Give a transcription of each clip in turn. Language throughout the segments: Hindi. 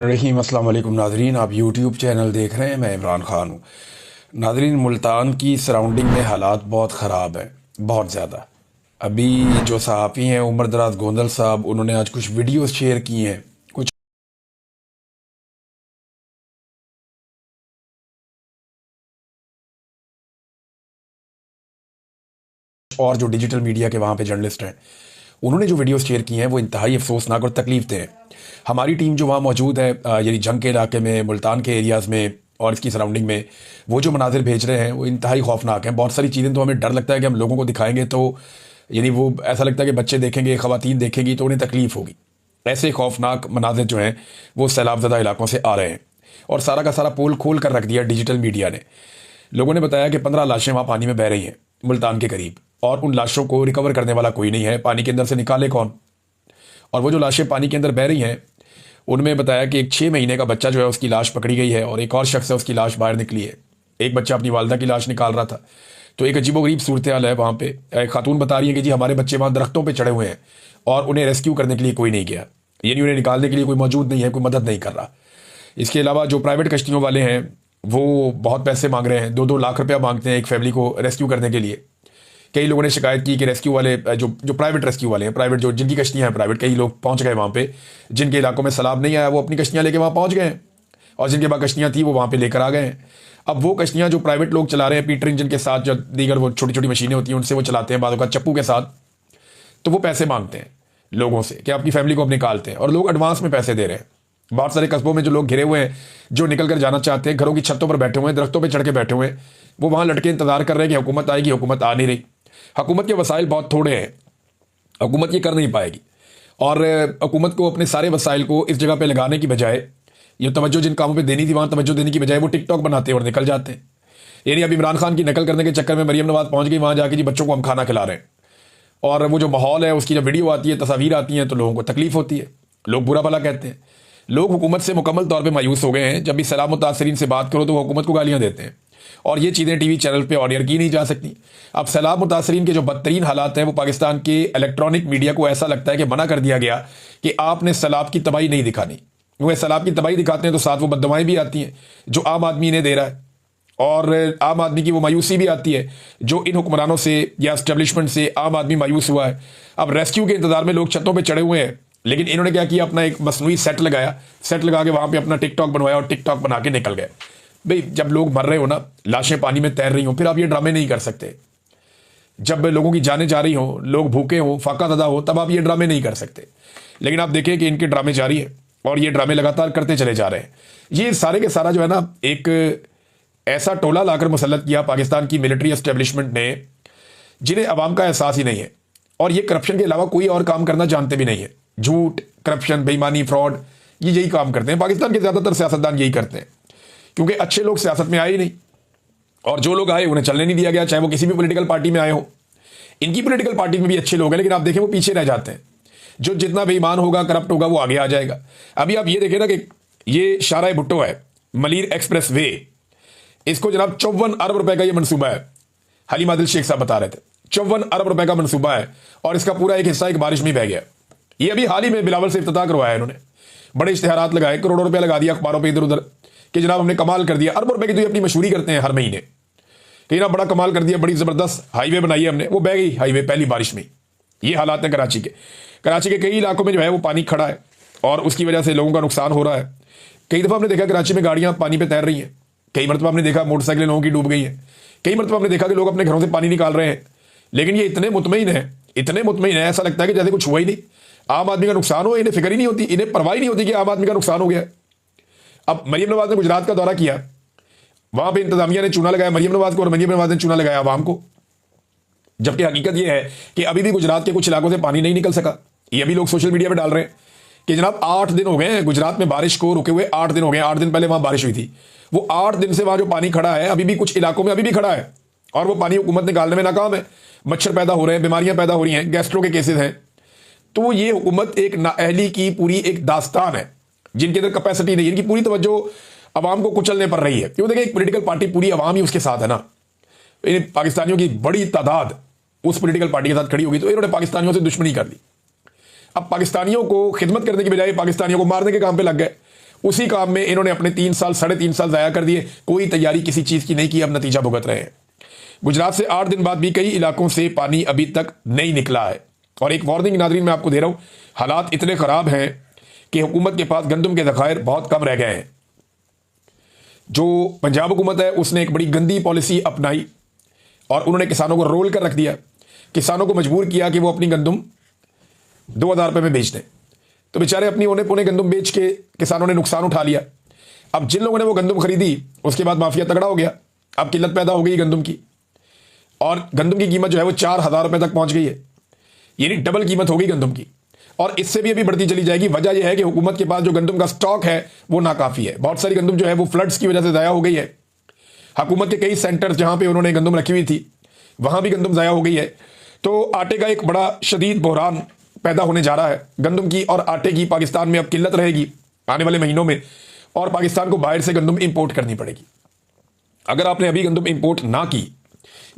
रहीम अस्सलाम वालेकुम नाजरीन, आप यूट्यूब चैनल देख रहे हैं। मैं इमरान ख़ान हूँ। नाजरीन, मुल्तान की सराउंडिंग में हालात बहुत ख़राब हैं, बहुत ज़्यादा। अभी जो सहाफ़ी हैं उमर दराज गोंदल साहब, उन्होंने आज कुछ वीडियोस शेयर की हैं। कुछ और जो डिजिटल मीडिया के वहाँ पे जर्नलिस्ट हैं, उन्होंने जो वीडियोस शेयर की हैं वो इंतहाई अफसोसनाक और तकलीफ दें हैं। हमारी टीम जो वहाँ मौजूद है, यानी जंग के इलाके में, मुल्तान के एरियाज़ में और इसकी सराउंडिंग में, वो जो मनाजिर भेज रहे हैं वो इंतहाई खौफनाक हैं। बहुत सारी चीज़ें तो हमें डर लगता है कि हम लोगों को दिखाएंगे तो यानी वो ऐसा लगता है कि बच्चे देखेंगे, ख़वातीन देखेंगी तो उन्हें तकलीफ़ होगी। ऐसे खौफनाक मनाजिर जो हैं वो सैलाबज़दा इलाकों से आ रहे हैं और सारा का सारा पोल खोल कर रख दिया डिजिटल मीडिया ने। लोगों ने बताया कि 15 लाशें वहाँ पानी में बह रही हैं मुल्तान के करीब, और उन लाशों को रिकवर करने वाला कोई नहीं है। पानी के अंदर से निकाले कौन? और वो जो लाशें पानी के अंदर बह रही हैं, उनमें बताया कि एक 6 महीने का बच्चा जो है उसकी लाश पकड़ी गई है और एक और शख्स है उसकी लाश बाहर निकली है। एक बच्चा अपनी वालदा की लाश निकाल रहा था। तो एक अजीबोगरीब सूरत हाल है वहाँ पे। एक खातून बता रही है कि जी हमारे बच्चे वहाँ दरख्तों पे चढ़े हुए हैं और उन्हें रेस्क्यू करने के लिए कोई नहीं गया, यानी उन्हें निकालने के लिए कोई मौजूद नहीं है, कोई मदद नहीं कर रहा। इसके अलावा जो प्राइवेट कश्तियों वाले हैं वो बहुत पैसे मांग रहे हैं, 2-2 लाख रुपया मांगते हैं एक फैमिली को रेस्क्यू करने के लिए। कई लोगों ने शिकायत की कि रेस्क्यू वाले जो जो प्राइवेट रेस्क्यू वाले हैं, प्राइवेट जो जिनकी कश्तियाँ हैं प्राइवेट, कई लोग पहुंच गए वहाँ पे जिनके इलाकों में सैलाब नहीं आया, वो अपनी कश्तियाँ लेके वहाँ पहुंच गए हैं, और जिनके पास कश्तियाँ थी वो वहाँ पे लेकर आ गए हैं। अब वो कश्तियाँ जो प्राइवेट लोग चला रहे हैं पीटर इंजन के साथ, जो दीगर वो छोटी छोटी मशीनें होती हैं उनसे वो चलाते हैं, बादों का चप्पू के साथ, तो वो पैसे मांगते हैं लोगों से कि आपकी फैमिली को अब निकालते हैं, और लोग एडवांस में पैसे दे रहे हैं। बहुत सारे कस्बों में जो लोग घिरे हुए हैं, जो निकल कर जाना चाहते हैं, घरों की छतों पर बैठे हुए हैं, दरख्तों पर चढ़ के बैठे हुए हैं, वो वहाँ लटके इंतजार कर रहे हैं कि हुकूमत आएगी। हुकूमत आ नहीं रही। हुकूमत के वसाइल बहुत थोड़े हैं, हुकूमत ये कर नहीं पाएगी। और हुकूमत को अपने सारे वसाइल को इस जगह पे लगाने की बजाय, ये तवज्जो जिन कामों पे देनी थी वहाँ तवज्जो देने की बजाय वो टिकटॉक बनाते हैं और निकल जाते हैं। यानी अब इमरान खान की नकल करने के चक्कर में मरियम नवाज पहुंच गई वहाँ जाके, जी बच्चों को हम खाना खिला रहे हैं, और वो जो माहौल है उसकी जब वीडियो आती है, तस्वीर आती हैं, तो लोगों को तकलीफ होती है, लोग बुरा भला कहते हैं। लोग हुकूमत से मुकम्मल तौर पे मायूस हो गए हैं। जब भी सलाम मुतासरीन से बात करो तो वो हुकूमत को गालियाँ देते हैं, और ये चीज़ें टीवी चैनल पे ऑन एयर की नहीं जा सकती। अब सैलाब मुतासरीन के जो बदतरीन हालात हैं वो पाकिस्तान के इलेक्ट्रॉनिक मीडिया को ऐसा लगता है कि मना कर दिया गया कि आपने सैलाब की तबाही नहीं दिखानी। वो सैलाब की तबाही दिखाते हैं तो साथ वो बददुआएं भी आती हैं जो आम आदमी इन्हें दे रहा है, और आम आदमी की वो मायूसी भी आती है जो इन हुक्मरानों से या स्टैब्लिशमेंट से आम आदमी मायूस हुआ है। अब रेस्क्यू के इंतजार में लोग छतों पर चढ़े हुए हैं, लेकिन इन्होंने क्या किया, अपना एक मसनूई सेट लगाया, सेट लगा के वहाँ पे अपना टिकटॉक बनवाया और टिकटॉक बना के निकल गए। भाई जब लोग मर रहे हो ना, लाशें पानी में तैर रही हो, फिर आप ये ड्रामे नहीं कर सकते। जब लोगों की जानें जा रही हो, लोग भूखे हो, फाका ज़दा हो, तब आप ये ड्रामे नहीं कर सकते। लेकिन आप देखें कि इनके ड्रामे जारी है और ये ड्रामे लगातार करते चले जा रहे हैं। ये सारे के सारा जो है ना, एक ऐसा टोला लाकर मुसल्लत किया पाकिस्तान की मिलिट्री एस्टेब्लिशमेंट ने, जिन्हें अवाम का एहसास ही नहीं है, और ये करप्शन के अलावा कोई और काम करना जानते भी नहीं है। झूठ, करप्शन, बेईमानी, फ्रॉड, ये यही काम करते हैं। पाकिस्तान के ज़्यादातर सियासतदान यही करते हैं, क्योंकि अच्छे लोग सियासत में आए ही नहीं, और जो लोग आए उन्हें चलने नहीं दिया गया, चाहे वो किसी भी पॉलिटिकल पार्टी में आए हो। इनकी पॉलिटिकल पार्टी में भी अच्छे लोग हैं, लेकिन आप देखें वो पीछे रह जाते हैं। जो जितना बेईमान होगा, करप्ट होगा, वो आगे आ जाएगा। अभी आप ये देखें ना कि ये शाहराह भुट्टो है, मलीर एक्सप्रेस वे, इसको जनाब 54 अरब रुपए का ये मनसूबा है। हलीम आदिल शेख साहब बता रहे थे 54 अरब रुपए का मनसूबा है, और इसका पूरा एक हिस्सा एक बारिश में बह गया। ये अभी हाल ही में बिलावल से इफ्तिताह करवाया इन्होंने, बड़े इश्तिहारात लगाए, करोड़ों रुपया लगा दिया अखबारों पे इधर उधर कि जनाब हमने कमाल कर दिया। अरबों रुपए की तो ये अपनी मशहूरी करते हैं हर महीने कि ना बड़ा कमाल कर दिया, बड़ी जबरदस्त हाईवे बनाई है हमने। वो बह गई हाईवे पहली बारिश में। ये हालात हैं कराची के। कराची के कई इलाकों में जो है वो पानी खड़ा है, और उसकी वजह से लोगों का नुकसान हो रहा है। कई दफ़ा हमने देखा कराची में गाड़ियां पानी पे तैर रही हैं, कई मरतबा हमने देखा मोटरसाइकिलें लोगों की डूब गई हैं, कई मरतबा हमने देखा कि लोग अपने घरों से पानी निकाल रहे हैं। लेकिन ये इतने मुतमईन है, इतने मुतमईन है, ऐसा लगता है कि जैसे कुछ हुआ ही नहीं। आम आदमी का नुकसान हो, इन्हें फिक्र ही नहीं होती, इन्हें परवाह ही नहीं होती कि आम आदमी का नुकसान हो गया। अब मरियम नवाज ने गुजरात का दौरा किया, वहां पे इंतजामिया ने चूना लगाया मरियम नवाज को, और मरियम नवाज ने चूना लगाया आवाम को। जबकि हकीकत यह है कि अभी भी गुजरात के कुछ इलाकों से पानी नहीं निकल सका। ये अभी लोग सोशल मीडिया पे डाल रहे हैं कि जनाब 8 दिन हो गए हैं गुजरात में बारिश को रुके हुए, 8 दिन हो गए। 8 दिन पहले वहां बारिश हुई थी, वो 8 दिन से वहां जो पानी खड़ा है अभी भी कुछ इलाकों में अभी भी खड़ा है, और वो पानी हुकूमत निकालने में नाकाम है। मच्छर पैदा हो रहे हैं, बीमारियां पैदा हो रही हैं, गैस्ट्रो के केसेस हैं। तो ये हुकूमत एक नाअहली की पूरी एक दास्तान है, जिनके अंदर कैपेसिटी नहीं, इनकी पूरी तवज्जो अवाम को कुचलने पर रही है। क्यों? देखिए, एक पॉलिटिकल पार्टी पूरी अवाम ही उसके साथ है ना। इन पाकिस्तानियों की बड़ी तादाद उस पॉलिटिकल पार्टी के साथ खड़ी होगी, तो इन्होंने पाकिस्तानियों से दुश्मनी कर ली। अब पाकिस्तानियों को खिदमत करने की बजाय पाकिस्तानियों को मारने के काम पे लग गए। उसी काम में इन्होंने अपने 3 साल 3.5 साल ज़ाया कर दिए, कोई तैयारी किसी चीज़ की नहीं की, अब नतीजा भुगत रहे हैं। गुजरात से 8 दिन बाद भी कई इलाकों से पानी अभी तक नहीं निकला है। और एक वार्निंग नाज़रीन मैं आपको दे रहा हूँ, हालात इतने ख़राब हैं कि हुकूमत के पास गंदम के ज़खायर बहुत कम रह गए हैं। जो पंजाब हुकूमत है उसने एक बड़ी गंदी पॉलिसी अपनाई और उन्होंने किसानों को रोल कर रख दिया, किसानों को मजबूर किया कि वो अपनी गंदम 2,000 रुपये में बेच दें। तो बेचारे अपनी औने पौने गंदम बेच के किसानों ने नुकसान उठा लिया। अब जिन लोगों ने वो गंदम खरीदी उसके बाद माफिया तगड़ा हो गया, अब किल्लत पैदा हो गई गंदम की, और गंदम की कीमत जो है वो 4,000 रुपये तक पहुंच गई है, यानी डबल कीमत हो गई गंदम की, और इससे भी अभी बढ़ती चली जाएगी। वजह यह है कि हुकूमत के पास जो गंदम का स्टॉक है वो नाकाफी है। बहुत सारी गंदम जो है वो फ्लड्स की वजह से ज़ाया हो गई है। हुकूमत के कई सेंटर्स जहां पे उन्होंने गंदम रखी हुई थी वहां भी गंदम ज़ाया हो गई है। तो आटे का एक बड़ा शदीद बहरान पैदा होने जा रहा है गंदम की और आटे की। पाकिस्तान में अब किल्लत रहेगी आने वाले महीनों में, और पाकिस्तान को बाहर से गंदम इंपोर्ट करनी पड़ेगी। अगर आपने अभी गंदम इंपोर्ट ना की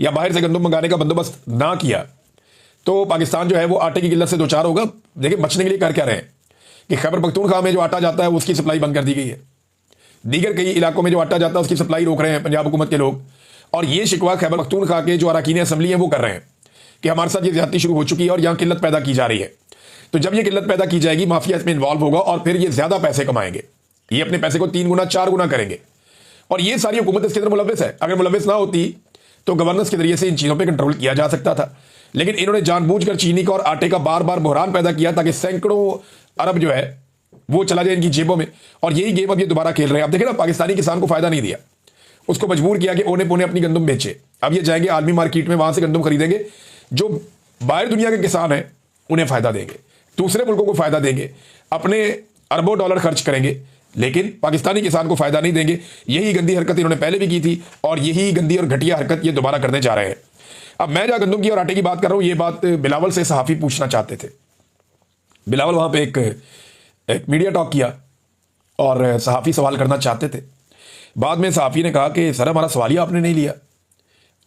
या बाहर से गंदम मंगाने का बंदोबस्त ना किया तो पाकिस्तान जो है वो आटे की किल्लत से दो चार होगा। देखिए बचने के लिए कर क्या रहे हैं कि खैबर पख्तूनख्वा में जो आटा जाता है उसकी सप्लाई बंद कर दी गई है, दीगर कई इलाकों में जो आटा जाता है उसकी सप्लाई रोक रहे हैं पंजाब हुकूमत के लोग। और ये शिकवा खैबर पख्तूनख्वा के जो अरकान असम्बली हैं वो कर रहे हैं कि हमारे साथ ये ज्यादती शुरू हो चुकी है और यहाँ किल्लत पैदा की जा रही है। तो जब ये किल्लत पैदा की जाएगी माफिया इसमें इन्वॉल्व होगा और फिर ये ज्यादा पैसे कमाएंगे, ये अपने पैसे को 3 गुना 4 गुना करेंगे। और ये सारी हुकूमत इसके अंदर मुलव्वस है। अगर मुलव्वस ना होती तो गवर्नेंस के जरिए से इन चीज़ों पर कंट्रोल किया जा सकता था, लेकिन इन्होंने जानबूझकर चीनी का और आटे का बार बार बहरान पैदा किया ताकि सैकड़ों अरब जो है वो चला जाए इनकी जेबों में। और यही गेम अब ये दोबारा खेल रहे हैं। अब देखें ना, पाकिस्तानी किसान को फायदा नहीं दिया, उसको मजबूर किया कि ओने पोने अपनी गंदम बेचे। अब ये जाएंगे आलमी मार्केट में, वहां से गंदम खरीदेंगे, जो बाहर दुनिया के किसान हैं उन्हें फायदा देंगे, दूसरे मुल्कों को फायदा देंगे, अपने अरबों डॉलर खर्च करेंगे, लेकिन पाकिस्तानी किसान को फायदा नहीं देंगे। यही गंदी हरकत इन्होंने पहले भी की थी और यही गंदी और घटिया हरकत ये दोबारा करने जा रहे हैं। अब मैं जहां गंदम की और आटे की बात कर रहा हूं, ये बात बिलावल से सहाफी पूछना चाहते थे। बिलावल वहां पे एक मीडिया टॉक किया और सहाफी सवाल करना चाहते थे। बाद में सहाफी ने कहा कि सर हमारा सवाल ही आपने नहीं लिया,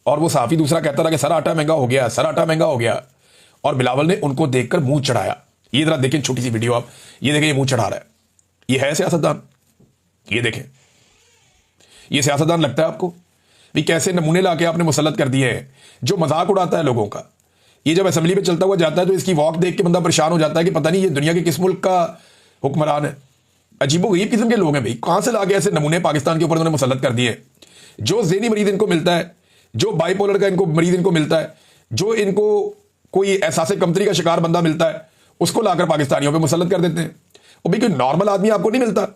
और वो सहाफी दूसरा कहता रहा कि सर आटा महंगा हो गया, सर आटा महंगा हो गया। और बिलावल ने उनको देखकर मुंह चढ़ाया। ये जरा देखें छोटी सी वीडियो, आप ये देखें, ये मुंह चढ़ा रहा है। ये है सियासतदान? ये देखें, ये सियासतदान लगता है आपको? भी कैसे नमूने लाके आपने मुसल्लत कर दिए हैं, जो मजाक उड़ाता है लोगों का। ये जब असेंबली में चलता हुआ जाता है तो इसकी वॉक देख के बंदा परेशान हो जाता है कि पता नहीं ये दुनिया के किस मुल्क का हुक्मरान है। अजीबोगरीब किस्म के लोग हैं भाई, कहां से लाके ऐसे नमूने पाकिस्तान के ऊपर उन्होंने मुसल्लत कर दिए। जो ज़हनी मरीज इनको मिलता है, जो बाइपोलर का इनको मरीज इनको मिलता है, जो इनको कोई एहसास कमतरी का शिकार बंदा मिलता है, उसको लाकर पाकिस्तानियों पे मुसल्लत कर देते हैं। और भाई कोई नॉर्मल आदमी आपको नहीं मिलता।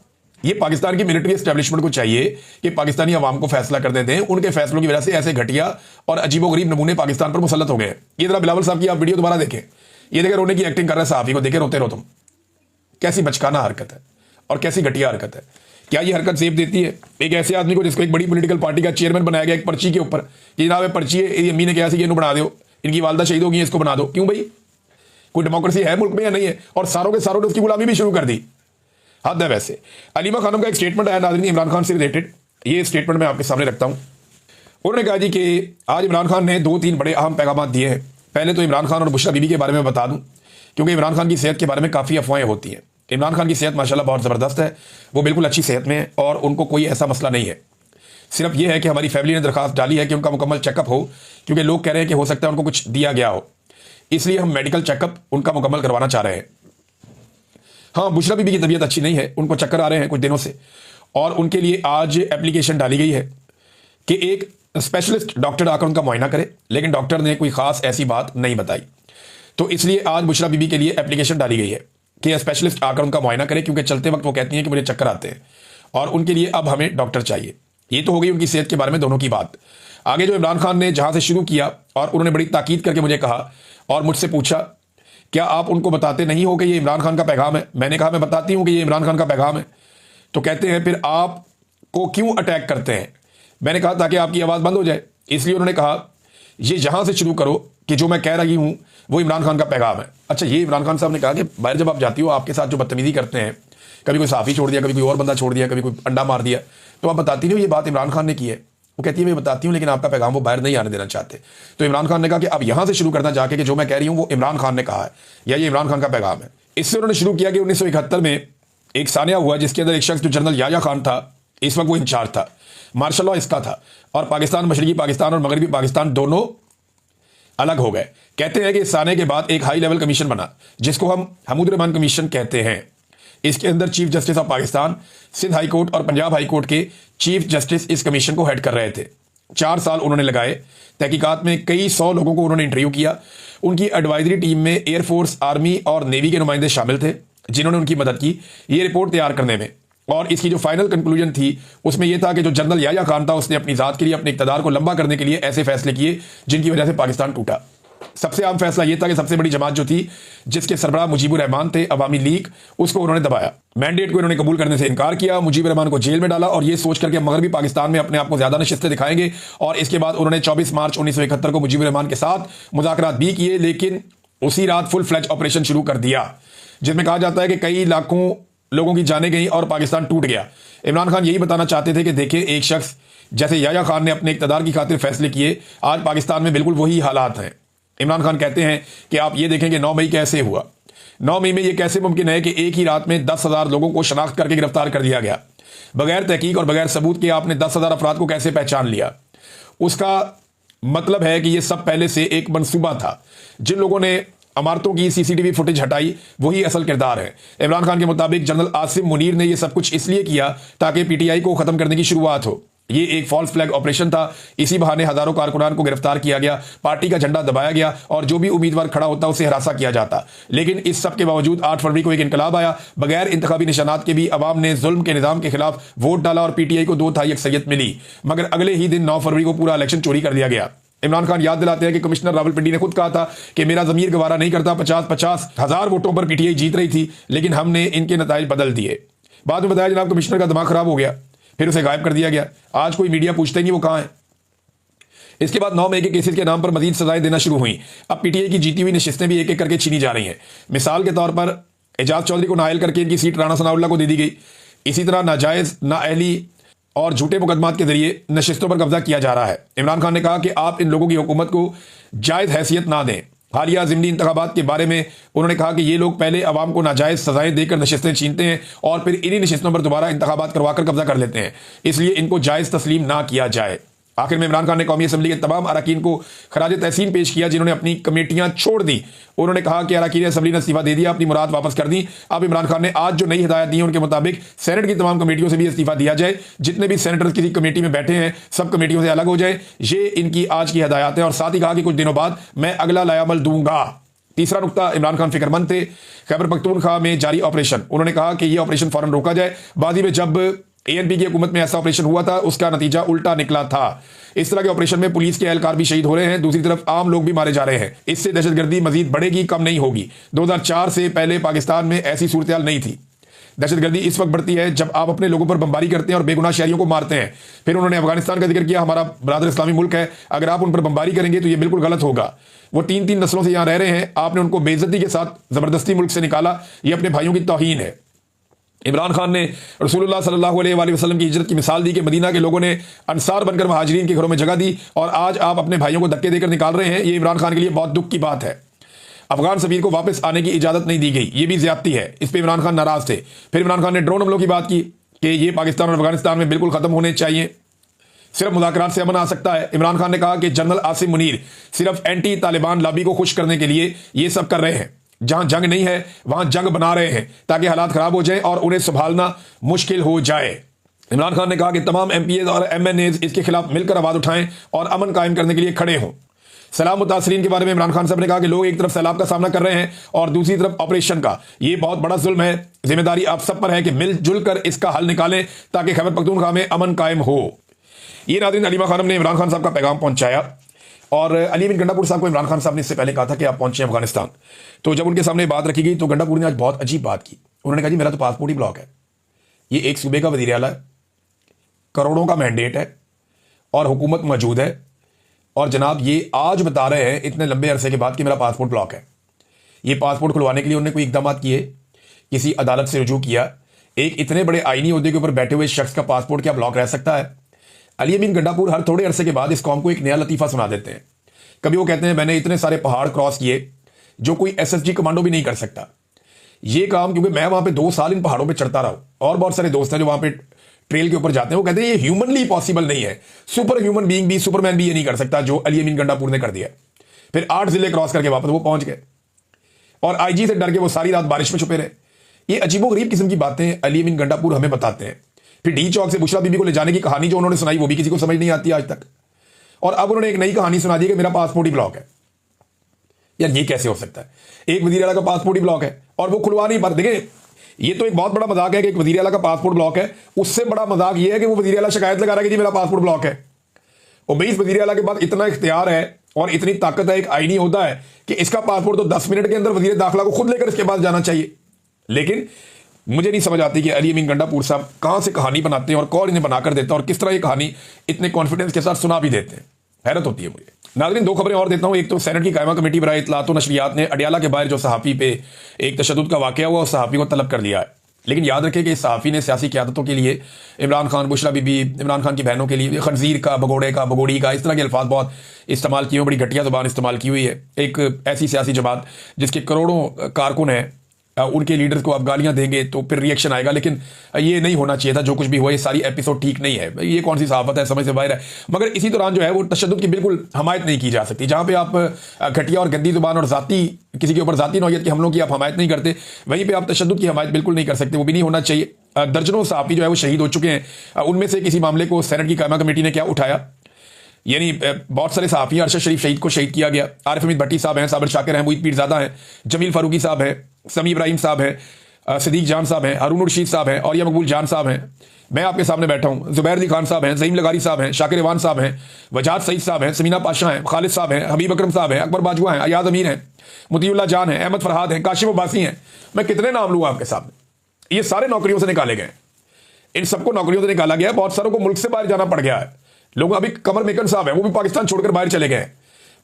ये पाकिस्तान की मिलिट्री एस्टेब्लिशमेंट को चाहिए कि पाकिस्तानी अवाम को फैसला कर देते हैं। उनके फैसलों की वजह से ऐसे घटिया और अजीबोगरीब नमूने पाकिस्तान पर मुसल्लत हो गए हैं। ये जरा बिलावल साहब की आप वीडियो दोबारा देखें, ये देखें रोने की एक्टिंग कर रहे हैं सहाफी को, देखे रोते रहो तुम। कैसी बचकाना हरकत है और कैसी घटिया हरकत है। क्या ये हरकत सेफ देती है एक ऐसे आदमी को जिसको एक बड़ी पॉलिटिकल पार्टी का चेयरमैन बनाया गया एक पर्ची के ऊपर कि जनाब ये पर्ची है, अम्मी ने कहा ये बना दो, इनकी वालदा शहीद होगी, इसको बना दो। क्यों भाई, कोई डेमोक्रेसी है मुल्क में या नहीं है? और सारों के सारों ने उसकी गुलामी भी शुरू कर दी। हद है। वैसे अलीमा खानम का एक स्टेटमेंट आया नाज़रीन इमरान खान से रिलेटेड, ये स्टेटमेंट मैं आपके सामने रखता हूं। उन्होंने कहा जी कि आज इमरान खान ने 2-3 बड़े अहम पैगाम दिए हैं। पहले तो इमरान खान और बुशरा बीबी के बारे में बता दूं, क्योंकि इमरान खान की सेहत के बारे में काफ़ी अफवाहें होती हैं। इमरान खान की सेहत माशाल्लाह बहुत ज़बरदस्त है, वो बिल्कुल अच्छी सेहत में है और उनको कोई ऐसा मसला नहीं है। सिर्फ ये है कि हमारी फैमिली ने दरख्वास्त डाली है कि उनका मुकम्मल चेकअप हो, क्योंकि लोग कह रहे हैं कि हो सकता है उनको कुछ दिया गया हो, इसलिए हम मेडिकल चेकअप उनका मुकम्मल करवाना चाह रहे हैं। हाँ, बुशरा बीबी की तबीयत अच्छी नहीं है, उनको चक्कर आ रहे हैं कुछ दिनों से, और उनके लिए आज एप्लीकेशन डाली गई है कि एक स्पेशलिस्ट डॉक्टर आकर उनका मुआयना करे, लेकिन डॉक्टर ने कोई खास ऐसी बात नहीं बताई। तो इसलिए आज बुशरा बीबी के लिए एप्लीकेशन डाली गई है कि स्पेशलिस्ट आकर उनका मुआयना करे, क्योंकि चलते वक्त वो कहती हैं कि मुझे चक्कर आते हैं और उनके लिए अब हमें डॉक्टर चाहिए। ये तो हो गई उनकी सेहत के बारे में दोनों की बात। आगे जो इमरान खान ने जहां से शुरू किया और उन्होंने बड़ी ताकीद करके मुझे कहा और मुझसे पूछा क्या आप उनको बताते नहीं हो कि ये इमरान खान का पैगाम है? मैंने कहा मैं बताती हूं कि ये इमरान खान का पैगाम है। तो कहते हैं फिर आप को क्यों अटैक करते हैं? मैंने कहा ताकि आपकी आवाज़ बंद हो जाए। इसलिए उन्होंने कहा ये यहां से शुरू करो कि जो मैं कह रही हूं वो इमरान खान का पैगाम है। अच्छा, ये इमरान खान साहब ने कहा कि बाहर जब आप जाती हो आपके साथ जो बदतमीजी करते हैं, कभी कोई साफी छोड़ दिया, कभी कोई और बंदा छोड़ दिया, कभी कोई अंडा मार दिया, तो आप बताती नहीं हो ये बात इमरान खान ने की है? वो कहती है मैं बताती हूँ लेकिन आपका पैगाम वो बाहर नहीं आने देना चाहते। तो इमरान खान ने कहा कि अब यहां से शुरू करना जाके कि जो मैं कह रही हूं वो इमरान खान ने कहा है या ये इमरान खान का पैगाम है। इससे उन्होंने शुरू किया कि 1971 में एक सानिया हुआ जिसके अंदर एक शख्स जो जनरल याया खान था, इस वक्त वो इंचार्ज था, मार्शल लॉ इसका था, और पाकिस्तान, मशरकी पाकिस्तान और मगरबी पाकिस्तान दोनों अलग हो गए। कहते हैं कि इस साने के बाद एक हाई लेवल कमीशन बना जिसको हम हमीद रहमान कमीशन कहते हैं। इसके अंदर chief justice of Pakistan, Sindh high court और पंजाब हाई कोर्ट के चीफ जस्टिस इस कमीशन को हेड कर रहे थे। 4 साल उन्होंने लगाए। तहकीकात में कई 100 लोगों को उन्होंने इंटरव्यू किया। उनकी एडवाइजरी टीम में एयरफोर्स, आर्मी और नेवी के नुमाइंदे शामिल थे जिन्होंने उनकी मदद की ये रिपोर्ट तैयार करने में। और इसकी जो फाइनल कंक्लूजन थी उसमें यह था कि जो जनरल याया खान था उसने अपनी ज़ात के लिए, अपने इक़्तिदार को लंबा करने के लिए ऐसे फैसले किए जिनकी वजह से पाकिस्तान टूटा। सबसे आम फैसला यह था कि सबसे बड़ी जमात जो थी जिसके सरबराह मुजीबुर रहमान थे, अवामी लीग, उसको उन्होंने दबाया। मैंडेट को इन्होंने कबूल करने से इनकार किया, मुजीबुर रहमान को जेल में डाला और ये सोच करके मगरबी पाकिस्तान में अपने आप को ज्यादा नशिस्तें दिखाएंगे। और इसके बाद उन्होंने 24 मार्च 1971 को मुजीबुर रहमान के साथ मुज़ाकरात भी किए, लेकिन उसी रात फुल फ्लैज ऑपरेशन शुरू कर दिया जिसमें कहा जाता है कि कई लाखों लोगों की जानें गई और पाकिस्तान टूट गया। इमरान खान यही बताना चाहते थे कि देखिए, एक शख्स जैसे याया खान ने अपने इक़्तिदार की खातिर फैसले किए, आज पाकिस्तान में बिल्कुल वही हालात हैं। इमरान खान कहते हैं कि आप ये देखें कि 9 मई कैसे हुआ। 9 मई में यह कैसे मुमकिन है कि एक ही रात में 10,000 लोगों को शनाख्त करके गिरफ्तार कर दिया गया बगैर तहकीक और बगैर सबूत के। आपने 10,000 अफराद को कैसे पहचान लिया? उसका मतलब है कि यह सब पहले से एक मंसूबा था। जिन लोगों ने इमारतों की सीसीटीवी फुटेज हटाई वही असल किरदार है। इमरान खान के मुताबिक जनरल आसिम मुनीर ने यह सब कुछ इसलिए किया ताकि पीटीआई को खत्म करने की शुरुआत हो। ये एक फॉल्स फ्लैग ऑपरेशन था। इसी बहाने हजारों कारकुनान को गिरफ्तार किया गया, पार्टी का झंडा दबाया गया और जो भी उम्मीदवार खड़ा होता उसे हरासा किया जाता। लेकिन इस सब के बावजूद 8 फरवरी को एक इनकलाब आया। बगैर इंतखाबी निशानात के भी अवाम ने जुल्म के निजाम के खिलाफ वोट डाला और पीटीआई को 2/3 अक्सरियत मिली। मगर अगले ही दिन 9 फरवरी को पूरा इलेक्शन चोरी कर दिया गया। इमरान खान याद दिलाते हैं कि कमिश्नर रावलपिंडी ने खुद कहा था कि मेरा ज़मीर गवारा नहीं करता, 50-50 हज़ार वोटों पर पीटीआई जीत रही थी, लेकिन हमने इनके नताइज बदल दिए। बाद में बताया जनाब कमिश्नर का दिमाग खराब हो गया, फिर उसे गायब कर दिया गया। आज कोई मीडिया पूछते नहीं वो कहां है। इसके बाद 9 मई के केसेस के नाम पर मजीद सजाएं देना शुरू हुई। अब पीटीआई की जीती हुई नशिस्तें भी एक एक करके छीनी जा रही हैं। मिसाल के तौर पर एजाज चौधरी को नाअहल करके इनकी सीट राणा सनाउल्लाह को दे दी गई। इसी तरह नाजायज, नाअहली और झूठे मुकदमात के जरिए नशिस्तों पर कब्जा किया जा रहा है। इमरान खान ने कहा कि आप इन लोगों की हुकूमत को जायज हैसियत ना दें। हालिया ज़िमनी इंतखाबात के बारे में उन्होंने कहा कि ये लोग पहले अवाम को नाजायज़ सजाएं देकर नशिस्तें छीनते हैं और फिर इन्हीं नशिस्तों पर दोबारा इंतखाबात करवाकर कब्जा कर लेते हैं, इसलिए इनको जायज़ तस्लीम ना किया जाए। आखिर में इमरान खान ने कौमी असम्बली के तमाम अरकान को खराज तहसीन पेश किया जिन्होंने अपनी कमेटियां छोड़ दी। उन्होंने कहा कि अरकान असम्बली ने इस्तीफा दे दिया, अपनी मुराद वापस कर दी। अब इमरान खान ने आज जो नई हिदायत दी है उनके मुताबिक सेनेट की तमाम कमेटियों से भी इस्तीफा दिया जाए। जितने भी सेनेटर्स किसी कमेटी में बैठे हैं सब कमेटियों से अलग हो जाए। ये इनकी आज की हिदायत है। और साथ ही कहा कि कुछ दिनों बाद मैं अगला लायामल दूंगा। तीसरा नुकता, इमरान खान फिक्रमंद थे खैबर पख्तूनख्वा में जारी ऑपरेशन। उन्होंने कहा कि यह ऑपरेशन फौरन रोका जाए। बादी में जब एएनपी की हुकूमत में ऐसा ऑपरेशन हुआ था उसका नतीजा उल्टा निकला था। इस तरह के ऑपरेशन में पुलिस के एहलकार भी शहीद हो रहे हैं, दूसरी तरफ आम लोग भी मारे जा रहे हैं। इससे दहशतगर्दी मजीद बढ़ेगी, कम नहीं होगी। 2004 से पहले पाकिस्तान में ऐसी सूरत नहीं थी। दहशतगर्दी इस वक्त बढ़ती है जब आप अपने लोगों पर बमबारी करते हैं और बेगुनाह शहरियों को मारते हैं। फिर उन्होंने अफगानिस्तान का जिक्र किया, हमारा बरादर इस्लामी मुल्क है, अगर आप उन पर बमबारी करेंगे तो ये बिल्कुल गलत होगा। वो 3-3 नस्लों से यहाँ रह रहे हैं, आपने उनको बेइज्जती के साथ जबरदस्ती मुल्क से निकाला, ये अपने भाइयों की तौहीन है। इमरान खान ने रसूलुल्लाह सल्लल्लाहु अलैहि वसल्लम की हिजरत की मिसाल दी कि मदीना के लोगों ने अंसार बनकर महाजिरीन के घरों में जगह दी और आज आप अपने भाइयों को धक्के देकर निकाल रहे हैं। ये इमरान खान के लिए बहुत दुख की बात है। अफगान सफीर को वापस आने की इजाजत नहीं दी गई, ये भी ज्यादती है। इस पर इमरान खान नाराज थे। फिर इमरान खान ने ड्रोन हमलों की बात की कि ये पाकिस्तान और अफगानिस्तान में बिल्कुल खत्म होने चाहिए, सिर्फ मुज़ाकरात से अमन आ सकता है। इमरान खान ने कहा कि जनरल आसिम मुनीर सिर्फ एंटी तालिबान लॉबी को खुश करने के लिए ये सब कर रहे हैं। जहां जंग नहीं है वहां जंग बना रहे हैं ताकि हालात खराब हो जाएं और उन्हें संभालना मुश्किल हो जाए। इमरान खान ने कहा कि तमाम एमपीएज और एमएनएज इसके खिलाफ मिलकर आवाज उठाएं और अमन कायम करने के लिए खड़े हों। सैलाब मुतासरीन के बारे में इमरान खान साहब ने कहा कि लोग एक तरफ सैलाब का सामना कर रहे हैं और दूसरी तरफ ऑपरेशन का। ये बहुत बड़ा जुल्म है, जिम्मेदारी आप सब पर है कि मिलजुल कर इसका हल निकालें ताकि खैबर पख्तूनख्वा में अमन कायम हो। ये नाज़रीन अलीमा खानम ने इमरान खान साहब का पैगाम पहुंचाया और अली बिन गंडापुर साहब को इमरान खान साहब ने इससे पहले कहा था कि आप पहुंचे अफगानिस्तान। तो जब उनके सामने बात रखी गई तो गंडापुर ने आज बहुत अजीब बात की। उन्होंने कहा जी मेरा तो पासपोर्ट ही ब्लॉक है, ये एक सूबे का वज़ीर आला है, करोड़ों का मैंडेट है और हुकूमत मौजूद है और जनाब ये आज बता रहे हैं इतने लंबे अरसे के बाद कि मेरा पासपोर्ट ब्लॉक है। ये पासपोर्ट खुलवाने के लिए उन्होंने कोई इकदाम किए, किसी अदालत से रुजू किया। एक इतने बड़े आईनी ओहदे के ऊपर बैठे हुए शख्स का पासपोर्ट क्या ब्लॉक रह सकता है? अली बिन गंडापुर हर थोड़े अरसे के बाद इस कौम को एक नया लतीफ़ा सुना देते हैं। कभी वो कहते हैं मैंने इतने सारे पहाड़ क्रॉस किए जो कोई एसएसजी कमांडो भी नहीं कर सकता। ये काम, क्योंकि मैं वहां पे 2 साल इन पहाड़ों पे चढ़ता रहा हूं और बहुत सारे दोस्त हैं जो वहां पे ट्रेल के ऊपर जाते हैं, वो कहते हैं ये ह्यूमनली पॉसिबल नहीं है, सुपर ह्यूमन बीइंग भी, सुपरमैन भी ये नहीं कर सकता जो अली अमीन गंडापुर ने कर दिया। फिर 8 जिले क्रॉस करके वापस वो पहुंच गए और आईजी से डर के वो सारी रात बारिश में छुपे रहे। ये अजीबोगरीब किस्म की बातें अली अमीन गंडापुर हमें बताते हैं। फिर डी चौक से बुशरा बीबी को ले जाने की कहानी जो उन्होंने सुनाई वो भी किसी को समझ नहीं आती आज तक। और अब उन्होंने एक नई कहानी सुना दी कि मेरा पासपोर्ट ही ब्लॉक है। यार ये कैसे हो सकता है? एक वजीर आला का पासपोर्ट ही ब्लॉक है और वो खुलवा नहीं पाते। देखिए ये तो एक बहुत बड़ा मजाक है कि एक वजीर आला का पासपोर्ट ब्लॉक है, उससे बड़ा मजाक ये है कि वो वजीर आला शिकायत लगा रहा है कि जी मेरा पासपोर्ट ब्लॉक है। और भाई इस वजीर आला के पास इतना इख्तियार है और इतनी ताकत है, एक आईनी होता है कि इसका पासपोर्ट तो 10 मिनट के अंदर वजीर दाखिला को खुद लेकर इसके पास जाना चाहिए। लेकिन मुझे नहीं समझ आती कि अली अमीन गंडापुर साहब कहां से कहानी बनाते हैं और कौन इन्हें बनाकर देता है और किस तरह ये कहानी इतने कॉन्फिडेंस के साथ सुना भी देते हैं। हैरत होती है मुझे। नाज़रीन 2 खबरें और देता हूं। एक तो सेनेट की कायमा कमेटी बराए इत्तलात व नशरियात ने अडियाला के बाहर जो सहाफ़ी पे एक तशद्दुद का वाक़या हुआ उस सहाफ़ी को तलब कर लिया है। लेकिन याद रखें कि इस सहाफ़ी ने सियासी क़यादतों के लिए इमरान खान, बुशरा बीबी, इमरान खान की बहनों के लिए खंजीर का, भगोड़े का, भगोड़ी का, इस तरह के अल्फाज बहुत इस्तेमाल किए, बड़ी घटिया ज़ुबान इस्तेमाल की हुई है। एक ऐसी सियासी जमात जिसके करोड़ों कारकुन हैं, उनके लीडर्स को आप गालियां देंगे तो फिर रिएक्शन आएगा। लेकिन ये नहीं होना चाहिए था। जो कुछ भी हुआ ये सारी एपिसोड ठीक नहीं है। ये कौन सी सहाफत है, समझ से बाहर है। मगर इसी दौरान जो है वो तशद्दुद की बिल्कुल हमायत नहीं की जा सकती। जहां पे आप घटिया और गंदी जुबान और जाती किसी के ऊपर जाती नौयत के हमलों की आप हमायत नहीं करते, वहीं पर आप तशद्दुद की हमायत बिल्कुल नहीं कर सकते। वो भी नहीं होना चाहिए। दर्जनों सहाफ़ी जो है वो शहीद हो चुके हैं। उनमें से किसी मामले को सेनेट की कायमा कमेटी ने क्या उठाया, यानी बहुत सारे सहाफ़ी, अरशद शरीफ शहीद को शहीद किया गया, आरिफ हमीद भट्टी साहब हैं, साबिर शाकिर हैं, मुईद पीरज़ादा हैं, जमील फारूकी साहब हैं, समी इब्राहिम साहब हैं, सदीक जान साहब हैं, हारून रशीद साहब हैं और या मकबूल जान साहब हैं। मैं आपके सामने बैठा हूं। जुबैर अली खान साहब हैं, ज़हीम लगारी साहब हैं, शाकिर इवान साहब हैं, वजाहत सईद साहब हैं, समीना पाशा हैं, खालिद साहब हैं, हबीब अकरम साहब हैं, अकबर बाजवा हैं, अयाज अमीर हैं, मुतीउल्लाह जान हैं, अहमद फरहाद हैं, काशिम अब्बासी हैं। मैं कितने नाम लूँ आपके सामने। ये सारे नौकरियों से निकाले गए। इन सबको नौकरियों से निकाला गया। बहुत सारों को मुल्क से बाहर जाना पड़ गया है। लोग अभी कमर मेकन साहब हैं, वो भी पाकिस्तान छोड़कर बाहर चले गए।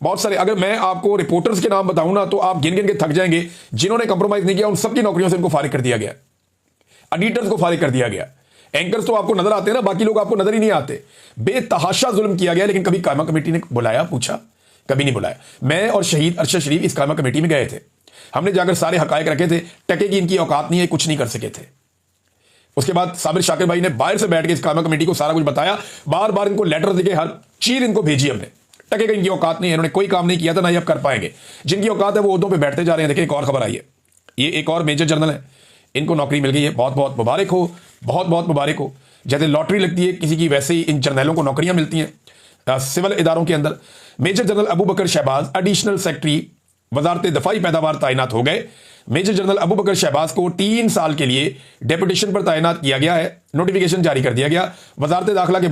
बहुत सारे, अगर मैं आपको रिपोर्टर्स के नाम बताऊं ना तो आप गिन गिन के थक जाएंगे। जिन्होंने कंप्रोमाइज नहीं किया उन सबकी नौकरियों से इनको फारिग कर दिया गया। एडिटर्स को फारिग कर दिया गया। एंकर्स तो आपको नजर आते हैं ना, बाकी लोग आपको नजर ही नहीं आते। बेतहाशा जुल्म किया गया। लेकिन कभी कायमा कमेटी ने बुलाया, पूछा? कभी नहीं बुलाया। मैं और शहीद अरशद शरीफ इस कायमा कमेटी में गए थे। हमने जाकर सारे हकायक रखे थे। टके की इनकी औकात नहीं है, कुछ नहीं कर सके थे। उसके बाद साबिर शाकिर भाई ने बाहर से बैठ के इस कायमा कमेटी को सारा कुछ बताया। बार बार इनको लेटर देके हर चीज इनको भेजी हमने। टके का इनकी औकात नहीं है, इन्होंने कोई काम नहीं किया था, ना ये अब कर पाएंगे। जिनकी औकात है वो ओहदों पे बैठते जा रहे हैं। देखिए एक और खबर आई है, ये एक और मेजर जनरल है, इनको नौकरी मिल गई है। बहुत बहुत मुबारक हो, बहुत बहुत मुबारक हो। जैसे लॉटरी लगती है किसी की, वैसे ही इन जर्नलों को नौकरियां मिलती हैं सिविल इदारों के अंदर। मेजर जनरल अबू बकर शहबाज एडिशनल सेक्रेटरी वजारत दफाई पैदावार तैनात हो गए। मेजर जनरल अबू बकर शहबाज को 3 साल के लिए डेपुटेशन पर तैनात किया गया है। नोटिफिकेशन जारी कर दिया गया। वजारत दाखिला के